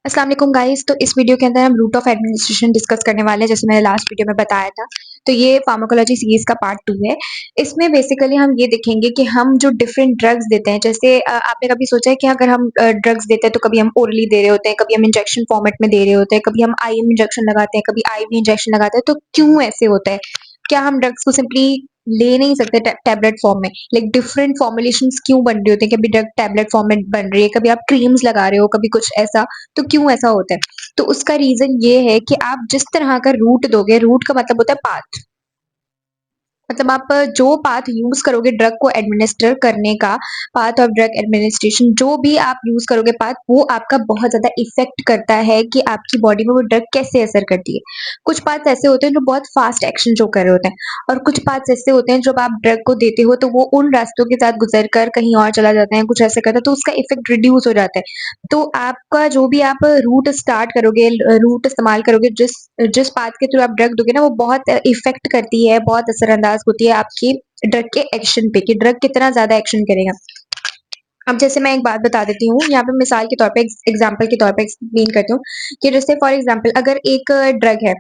अस्सलाम वालेकुम गाइस। तो इस वीडियो के अंदर हम रूट ऑफ एडमिनिस्ट्रेशन डिस्कस करने वाले हैं, जैसे मैंने लास्ट वीडियो में बताया था। तो ये फार्माकोलॉजी सीरीज का पार्ट 2 है। इसमें बेसिकली हम ये देखेंगे कि हम जो डिफरेंट ड्रग्स देते हैं, जैसे आपने कभी सोचा है कि अगर हम ड्रग्स देते हैं तो कभी हम ओरली दे रहे होते हैं, कभी हम इंजेक्शन फॉर्मेट में दे रहे होते हैं, कभी हम आईएम इंजेक्शन लगाते हैं, कभी आईवी इंजेक्शन लगाते हैं, तो क्यों ऐसे होता है? क्या हम ड्रग्स को सिंपली ले नहीं सकते टैबलेट फॉर्म में? लाइक डिफरेंट फॉर्मुलेशंस क्यों बन रही होती है? कभी ड्रग टैबलेट फॉर्म में बन रही है, कभी आप क्रीम्स लगा रहे हो, कभी कुछ ऐसा। तो क्यों ऐसा होता है? तो उसका रीज़न ये है कि आप जिस तरह का रूट दोगे, रूट का मतलब होता है पाथ। मतलब आप जो पाथ यूज़ करोगे ड्रग को एडमिनिस्टर करने का, पाथ ऑफ ड्रग एडमिनिस्ट्रेशन जो भी आप यूज़ करोगे पाथ, वो आपका बहुत ज़्यादा इफ़ेक्ट करता है कि आपकी बॉडी में वो ड्रग कैसे असर करती है। कुछ पाथ्स ऐसे होते हैं जो बहुत फ़ास्ट एक्शन शो कर रहे होते हैं, और कुछ पाथ्स ऐसे होते हैं जब आप ड्रग को देते हो तो वो उन रास्तों के साथ गुज़र कर कहीं और चला जाता है, कुछ ऐसा करता है, तो उसका इफ़ेक्ट रिड्यूस हो जाता है। तो आपका जो भी आप रूट स्टार्ट करोगे, रूट इस्तेमाल करोगे, जिस जिस पाथ के थ्रू आप ड्रग दोगे ना, वो बहुत इफ़ेक्ट करती है, बहुत असरअंदाज होती है आपकी ड्रग के एक्शन पे कि ड्रग कितना ज़्यादा एक्शन करेगा। अब जैसे मैं एक बात बता देती हूँ, यहाँ पे मिसाल के तौर पे एग्ज़ाम्पल के तौर पे एक्सप्लेन करती हूँ कि जैसे फॉर एग्ज़ाम्पल अगर एक ड्रग है,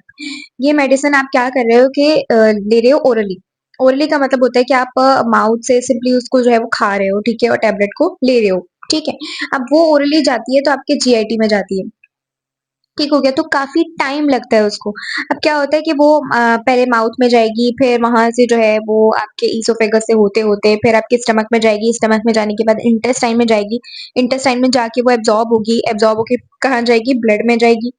ये मेडिसिन आप क्या कर रहे हो कि ले रहे हो ओरली। ओरली का मतलब होता है कि आप माउथ से सिंपली उसको जो है वो खा रहे हो, ठीक है? और टैबलेट को ले रहे हो, ठीक है? अब वो ओरली जाती है तो आपके जीआईटी में जाती है। ठीक हो गया, तो काफ़ी टाइम लगता है उसको। अब क्या होता है कि वो पहले माउथ में जाएगी, फिर वहाँ से जो है वो आपके ईसोफेगस से होते-होते फिर आपके स्टमक में जाएगी, स्टमक में जाने के बाद इंटेस्टाइन में जाएगी, इंटेस्टाइन में जाके वो एब्ज़ॉर्ब होगी, एब्ज़ॉर्ब होके कहाँ जाएगी? ब्लड में जाएगी।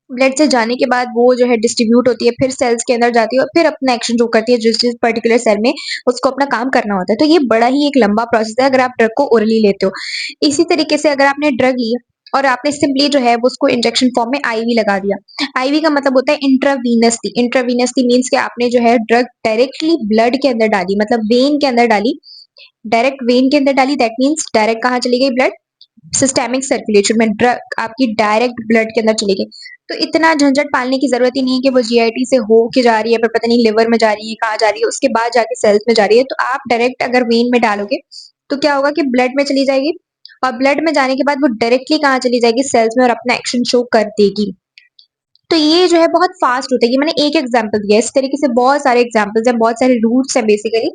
ब्लड से जाने के बाद वो जो है डिस्ट्रीब्यूट होती है, फिर सेल्स के अंदर जाती है और फिर अपना एक्शन शो करती है, जिस पर्टिकुलर सेल में उसको अपना काम करना होता है। तो ये बड़ा ही एक लंबा प्रोसेस है अगर आप ड्रग को ओरली लेते हो। इसी तरीके से अगर आपने ड्रग ली और आपने सिंपली जो है वो उसको इंजेक्शन फॉर्म में आईवी लगा दिया। आईवी का मतलब होता है इंट्रावीनसली। इंट्रावीनसली मीन्स कि आपने जो है ड्रग डायरेक्टली ब्लड के अंदर डाली, मतलब वेन के अंदर डाली। डायरेक्ट वेन के अंदर डाली, दैट मीन्स डायरेक्ट कहाँ चली गई? ब्लड सिस्टेमिक सर्कुलेशन में ड्रग आपकी डायरेक्ट ब्लड के अंदर चली गई। तो इतना झंझट पालने की ज़रूरत ही नहीं है कि वो जीआईटी से हो के जा रही है, फिर पता नहीं लिवर में जा रही है, कहाँ जा रही है, उसके बाद जाके सेल्स में जा रही है। तो आप डायरेक्ट अगर वेन में डालोगे, तो क्या होगा कि ब्लड में चली जाएगी, और ब्लड में जाने के बाद वो डायरेक्टली कहाँ चली जाएगी? सेल्स में, और अपना एक्शन शो कर देगी। तो ये जो है बहुत फास्ट होता है। ये मैंने एक एग्जांपल दिया है, इस तरीके से बहुत सारे एग्जांपल्स हैं, बहुत सारे रूट्स हैं बेसिकली।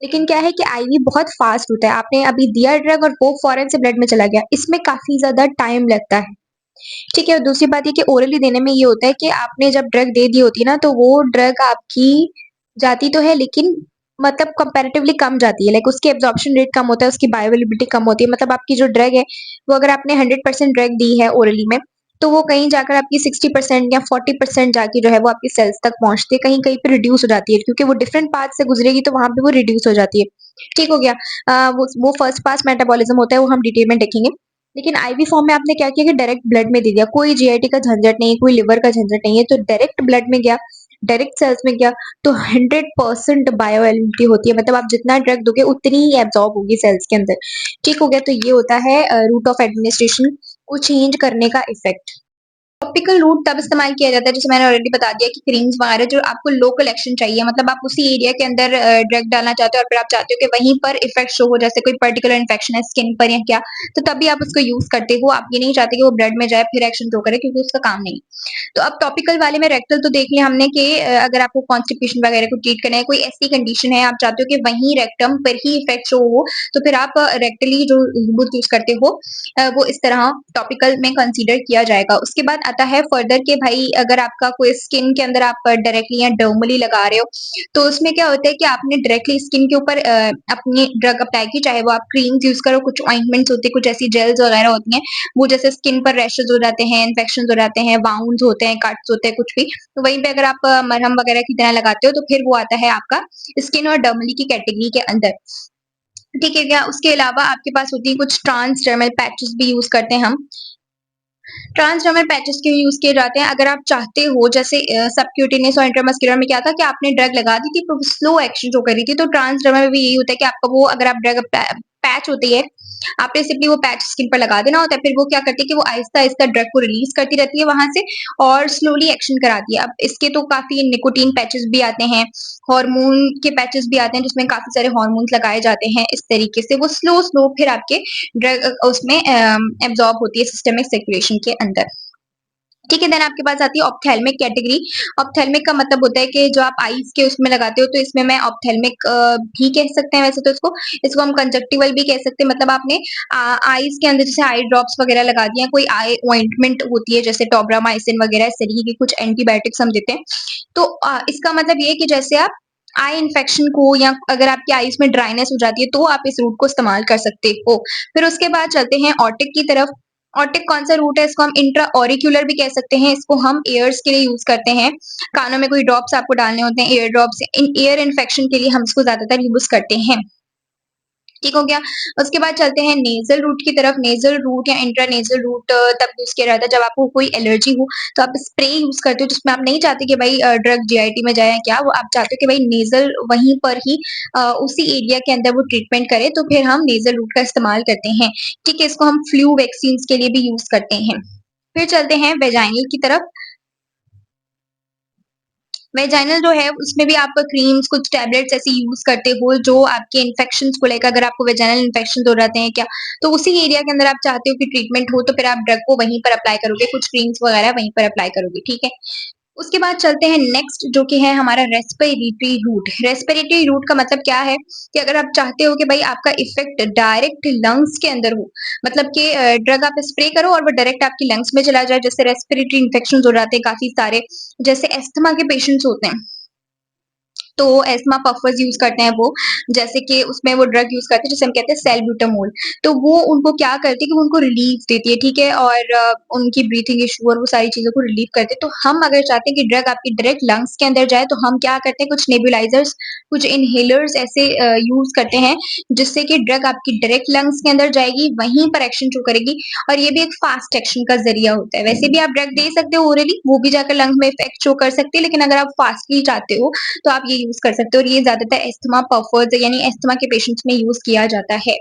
लेकिन क्या है कि आईवी बहुत फास्ट होता है। आपने अभी दिया ड्रग और वो फौरन से ब्लड में चला गया, इसमें काफ़ी ज़्यादा टाइम लगता है। ठीक है, और दूसरी बात ये कि ओरली देने में ये होता है कि आपने जब ड्रग दे दी होती है ना, तो वो ड्रग आपकी जाती तो है, लेकिन मतलब कंपैरेटिवली कम जाती है। लाइक उसकी एब्ज़ॉर्प्शन रेट कम होता है, उसकी बायोअवेलेबिलिटी कम होती है। मतलब आपकी जो ड्रग है, वो अगर आपने 100% ड्रग दी है ओरली में, तो वो कहीं जाकर आपकी 60% या 40% जाके जो है वो आपकी सेल्स तक पहुँचती है, कहीं-कहीं पे रिड्यूस हो जाती है, क्योंकि वो डिफरेंट पाथ से गुज़रेगी तो वहाँ पे वो रिड्यूस हो जाती है। ठीक हो गया? वो फर्स्ट पास मेटाबॉलिज़्म होता है, वो हम डिटेल में देखेंगे। लेकिन आईवी फॉर्म में आपने क्या किया कि डायरेक्ट ब्लड में दे दिया, कोई जीआईटी का झंझट नहीं है, कोई लिवर का झंझट नहीं है, तो डायरेक्ट ब्लड में गया, डायरेक्ट सेल्स में गया, तो 100% बायोअवेलेबिलिटी होती है। मतलब आप जितना ड्रग दोगे उतनी ही एब्ज़ॉर्ब होगी सेल्स के अंदर। ठीक हो गया? तो ये होता है रूट ऑफ एडमिनिस्ट्रेशन को चेंज करने का इफ़ेक्ट। टॉपिकल रूट तब इस्तेमाल किया जाता है, जैसे मैंने ऑलरेडी बता दिया कि क्रीम्स वगैरह जो आपको लोकल एक्शन चाहिए, मतलब आप उसी एरिया के अंदर ड्रग डालना चाहते हो और फिर आप चाहते हो कि वहीं पर इफेक्ट शो हो, जैसे कोई पर्टिकुलर इन्फेक्शन है स्किन पर या क्या, तो तभी आप उसको यूज करते हो। आप ये नहीं चाहते कि वो ब्लड में जाए फिर एक्शन शो करे, क्योंकि उसका काम नहीं। तो अब टॉपिकल वाले में रेक्टल तो देख लिया हमने कि अगर आपको कॉन्स्टिपेशन वगैरह को ट्रीट करना है, कोई ऐसी कंडीशन है आप चाहते हो कि वहीं रेक्टम पर ही इफेक्ट शो हो, तो फिर आप रेक्टली जो रूट यूज करते हो, वो इस तरह टॉपिकल में कंसीडर किया जाएगा। उसके बाद आता है फर्दर कि भाई अगर आपका कोई स्किन के अंदर आप डायरेक्टली या डर्मली लगा रहे हो, तो उसमें क्या होता है कि आपने डायरेक्टली स्किन के ऊपर अपनी ड्रग अप्लाई की, चाहे वो आप क्रीम्स यूज करो, कुछ ऑइंटमेंट्स होती है, कुछ ऐसी जेल्स वगैरह होती हैं, वो जैसे स्किन पर रैशेज हो जाते हैं, इन्फेक्शन हो जाते हैं, वाउंड्स होते हैं, कट्स होते हैं, कुछ भी, तो वहीं पे अगर आप मरहम वगैरह की तरह लगाते हो, तो फिर वो आता है आपका स्किन और डर्मली की कैटेगरी के अंदर। ठीक है क्या? उसके अलावा आपके पास होती है कुछ ट्रांसडर्मल पैचेस भी यूज करते हैं हम। ट्रांसडर्मल पैचेस क्यों यूज किए जाते हैं? अगर आप चाहते हो, जैसे सबक्यूटेनियस और इंट्रामस्कुलर में क्या था कि आपने ड्रग लगा दी थी तो स्लो एक्शन शो कर रही थी, तो ट्रांसडर्मल में भी यही होता है कि आपका वो अगर आप ड्रग पैच होती है, आपने सिंपली वो पैच स्किन पर लगा देना होता है। फिर वो क्या करती है कि वो आहिस्ता-आहिस्ता ड्रग को रिलीज़ करती रहती है वहाँ से और स्लोली एक्शन कराती है। अब इसके तो काफ़ी निकोटीन पैचेज़ भी आते हैं, हार्मोन के पैचेज़ भी आते हैं जिसमें काफ़ी सारे हार्मोन्स लगाए जाते हैं। इस तरीके से वो स्लो फिर आपके ड्रग उसमें एब्ज़ॉर्ब होती है सिस्टमिक सर्कुलेशन के अंदर। ठीक है, देन आपके पास आती है ऑप्थेल्मिक कैटेगरी। ऑप्थेल्मिक का मतलब होता है कि जो आप आईज़ के उसमें लगाते हो, तो इसमें मैं ऑप्थेल्मिक भी कह सकते हैं वैसे तो इसको हम कंजक्टिवल भी कह सकते हैं। मतलब आपने आईज़ के अंदर जैसे आई ड्रॉप्स वगैरह लगा दिए हैं, कोई आई ऑइंटमेंट होती है जैसे टोब्रामाइसिन वगैरह इस तरीके के कुछ एंटीबायोटिक्स हम देते हैं। तो इसका मतलब ये है कि जैसे आप आई इन्फेक्शन को या अगर आपकी आईज़ में ड्राइनेस हो जाती है, तो आप इस रूट को इस्तेमाल कर सकते हो। फिर उसके बाद चलते हैं ऑटिक की तरफ। ऑटिक कौन-सा रूट है? इसको हम इंट्रा ऑरिक्यूलर भी कह सकते हैं। इसको हम ईयर्स के लिए यूज़ करते हैं। कानों में कोई ड्रॉप्स आपको डालने होते हैं, ईयर ड्रॉप्स। इन ईयर इन्फेक्शन के लिए हम इसको ज़्यादातर यूज़ करते हैं। ठीक हो गया। उसके बाद चलते हैं नेज़ल रूट की तरफ। नेज़ल रूट या इंट्रानेज़ल रूट तब यूज़ किया जाता है जब आपको कोई एलर्जी हो, तो आप स्प्रे यूज़ करते हो जिसमें आप नहीं चाहते कि भाई ड्रग जीआईटी में जाए या क्या, वो आप चाहते हो कि भाई नेज़ल वहीं पर ही उसी एरिया के अंदर वो ट्रीटमेंट करे, तो फिर हम नेज़ल रूट का इस्तेमाल करते हैं। ठीक है, इसको हम फ्लू वैक्सीन्स के लिए भी यूज़ करते हैं। फिर चलते हैं वेजाइनल की तरफ। वेजाइनल जो है उसमें भी आप क्रीम्स कुछ टैबलेट्स ऐसे यूज़ करते हो जो आपके इन्फेक्शंस को लेकर, अगर आपको वेजाइनल इन्फेक्शंस हो जाते हैं क्या, तो उसी एरिया के अंदर आप चाहते हो कि ट्रीटमेंट हो, तो फिर आप ड्रग को वहीं पर अप्लाई करोगे, कुछ क्रीम्स वगैरह वहीं पर अप्लाई करोगे, ठीक है? उसके बाद चलते हैं नेक्स्ट जो कि है हमारा रेस्पिरेटरी रूट। रेस्पिरेटरी रूट का मतलब क्या है कि अगर आप चाहते हो कि भाई आपका इफ़ेक्ट डायरेक्ट लंग्स के अंदर हो, मतलब कि ड्रग आप स्प्रे करो और वो डायरेक्ट आपकी लंग्स में चला जाए, जैसे रेस्पिरेटरी इन्फेक्शंस हो जाते हैं काफ़ी सारे, जैसे अस्थमा के पेशेंट्स होते हैं। तो एस्मा पफर्स यूज़ करते हैं वो, जैसे कि उसमें वो ड्रग यूज़ करते हैं जिसे हम कहते हैं सैल्ब्यूटामोल। तो वो उनको क्या करती है कि वो उनको रिलीफ़ देती है, ठीक है? और उनकी ब्रीथिंग इश्यू और वो सारी चीज़ों को रिलीव करते हैं। तो हम अगर चाहते हैं कि ड्रग आपकी डायरेक्ट लंग्स के अंदर जाए, तो हम क्या करते हैं, कुछ नेबुलाइज़र्स, कुछ इन्हेलर्स ऐसे यूज़ करते हैं, जिससे कि ड्रग आपकी डायरेक्ट लंग्स के अंदर जाएगी, वहीं पर एक्शन शो करेगी और ये भी एक फ़ास्ट एक्शन का ज़रिया होता है। वैसे भी आप ड्रग दे सकते हो ओरली, वो भी जाकर लंग में इफ़ेक्ट शो कर सकती है, लेकिन अगर आप फ़ास्टली चाहते हो, तो आप ये यूज़ कर सकते हो और ये ज़्यादातर अस्थमा पफर्स यानी अस्थमा के पेशेंट्स में यूज़ किया जाता है।